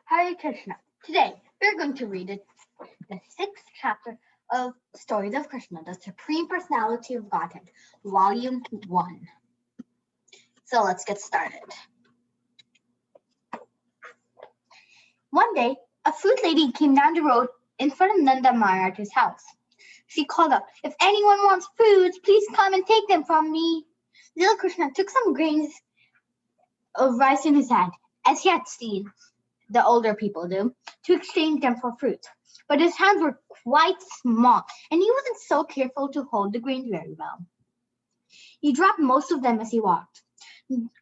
Hare Krishna. Today we're going to read the sixth chapter of Stories of Krishna, the Supreme Personality of Godhead, Volume 1. So let's get started. One day, a fruit lady came down the road in front of Nanda Maharaj's house. She called out, "If anyone wants fruits, please come and take them from me." Little Krishna took some grains of rice in his hand, as he had seen the older people do, to exchange them for fruit. But his hands were quite small, and he wasn't so careful to hold the grains very well. He dropped most of them as he walked.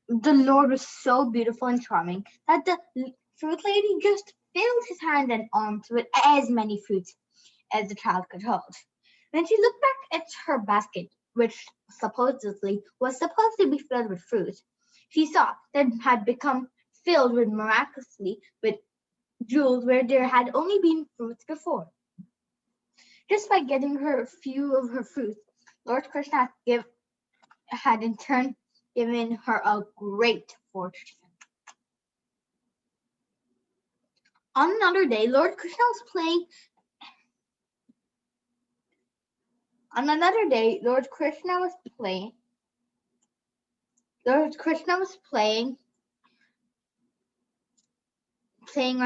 The Lord was so beautiful and charming that the fruit lady just filled his hands and arms with as many fruits as the child could hold. When she looked back at her basket, which supposedly was supposed to be filled with fruit, she saw that it had become filled with miraculously with jewels where there had only been fruits before. Just by getting her a few of her fruits, Lord Krishna had in turn given her a great fortune. On another day, Lord Krishna was playing on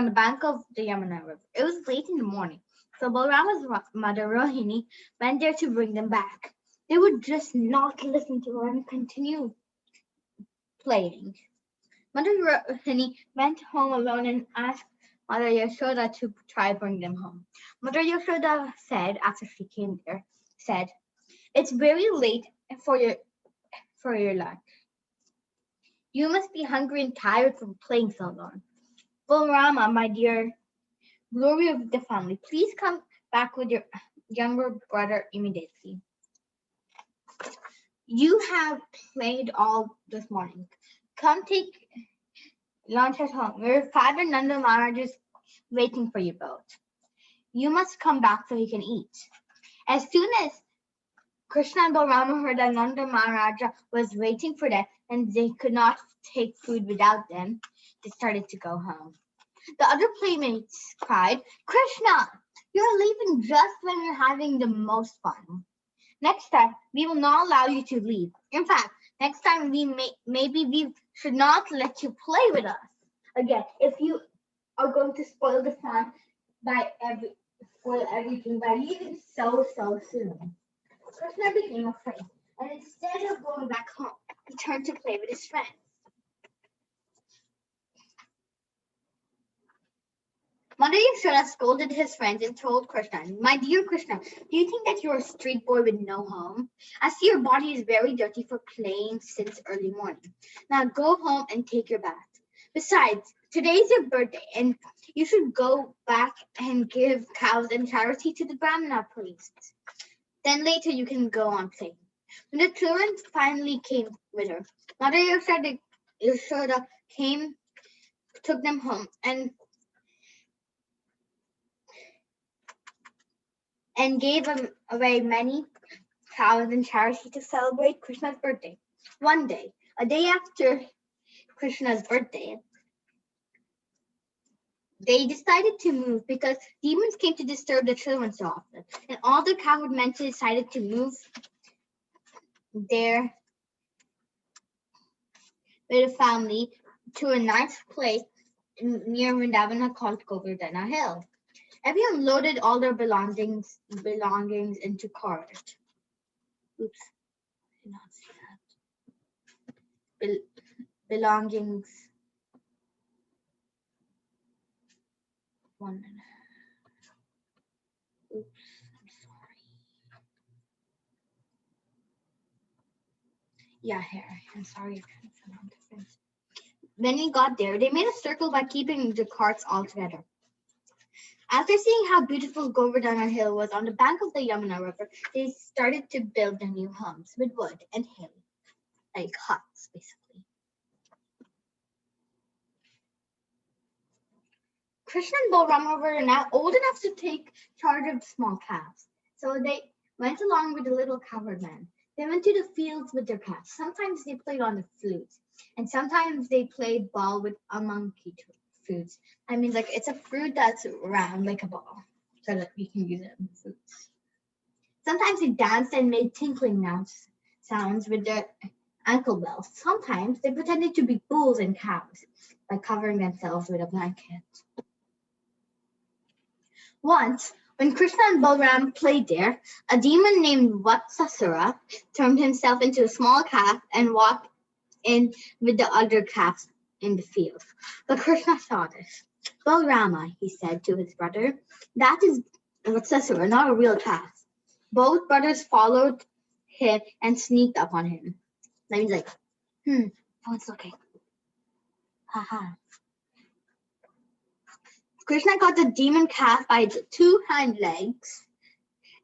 the bank of the Yamuna River. It was late in the morning, so Balrama's mother Rohini went there to bring them back. They would just not listen to her and continue playing. Mother Rohini went home alone and asked Mother Yashoda to try bring them home. Mother Yashoda said, after she came there, "It's very late for your lunch. You must be hungry and tired from playing so long. Balrama, my dear glory of the family, please come back with your younger brother immediately. You have played all this morning. Come take lunch at home. Your father Nanda Maharaj is waiting for you both. You must come back so he can eat." As soon as Krishna and Balrama heard that Nanda Maharaja was waiting for them and they could not take food without them, they started to go home. The other playmates cried, "Krishna, you're leaving just when we're having the most fun. Next time, we will not allow you to leave. In fact, next time maybe we should not let you play with us again if you are going to spoil the fun spoil everything by leaving so soon." Krishna became afraid, and instead of going back home, he turned to play with his friends. Mother Yashoda scolded his friends and told Krishna, "My dear Krishna, do you think that you're a street boy with no home? I see your body is very dirty for playing since early morning. Now go home and take your bath. Besides, today is your birthday, and you should go back and give cows and charity to the Brahmana priests. Then later you can go on playing." When the children finally came with her, Mother Yashoda took them home and gave away many cows and charity to celebrate Krishna's birthday. One day, a day after Krishna's birthday, they decided to move because demons came to disturb the children so often, and all the cowherd men decided to move there with a family to a nice place near Vrindavana called Govardhana Hill. Everyone loaded all their belongings into cart. Oops, I did not see that. Belongings. 1 minute. Oops, I'm sorry. Yeah, here. I'm sorry. When we got there, they made a circle by keeping the carts all together. After seeing how beautiful Govardhana Hill was on the bank of the Yamuna River, they started to build their new homes with wood and hay, like huts, basically. Krishna and Balrama were now old enough to take charge of the small calves, so they went along with the little cowherd man. They went to the fields with their calves. Sometimes they played on the flutes, and sometimes they played ball with a monkey fruits. I mean, like it's a fruit that's round like a ball, so that we can use it in fruits. Sometimes they danced and made tinkling sounds with their ankle bells. Sometimes they pretended to be bulls and cows by covering themselves with a blanket. Once, when Krishna and Balaram played there, a demon named Vatsasura turned himself into a small calf and walked in with the other calves in the field. But Krishna saw this. Balarama, he said to his brother, that is Vatsasura, not a real calf. Both brothers followed him and sneaked up on him. That means like, no one's looking. Haha. Krishna caught the demon calf by its two hind legs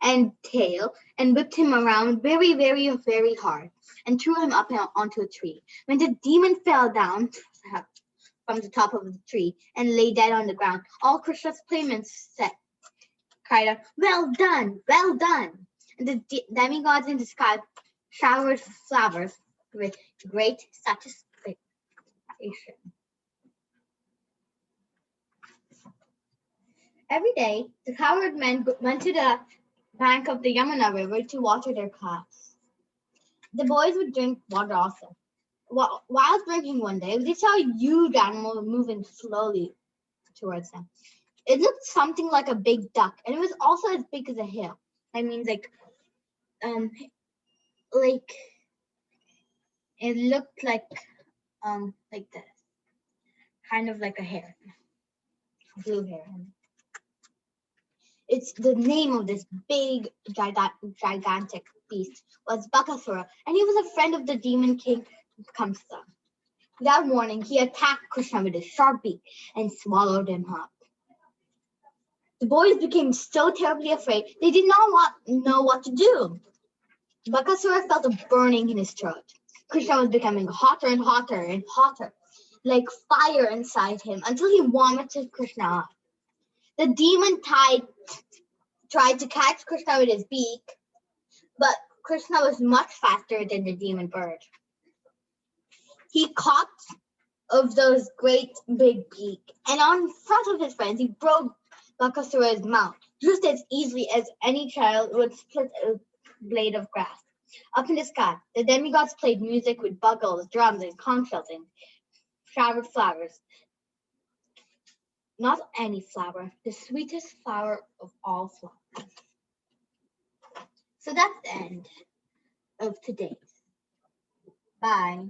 and tail and whipped him around very, very, very hard and threw him up onto a tree. When the demon fell down from the top of the tree and lay dead on the ground, all Krishna's playmates cried out, well done, well done. And the demigods in the sky showered flowers with great satisfaction. Every day, the cowherd men went to the bank of the Yamuna River to water their calves. The boys would drink water also. While drinking one day, they saw a huge animal moving slowly towards them. It looked something like a big duck, and it was also as big as a hill. I mean, like it looked like this, kind of like a heron, blue heron. It's the name of this big, gigantic beast was Bakasura, and he was a friend of the demon king Kamsa. Without warning, he attacked Krishna with his sharp beak and swallowed him up. The boys became so terribly afraid they did not know what to do. Bakasura felt a burning in his throat. Krishna was becoming hotter and hotter and hotter, like fire inside him, until he vomited Krishna up. The demon tried to catch Krishna with his beak, but Krishna was much faster than the demon bird. He caught of those great big beak, and on front of his friends, he broke Bakasura's mouth, just as easily as any child would split a blade of grass. Up in the sky, the demigods played music with bugles, drums, and conch shells and showered flowers. Not any flower, the sweetest flower of all flowers. So that's the end of today's. Bye.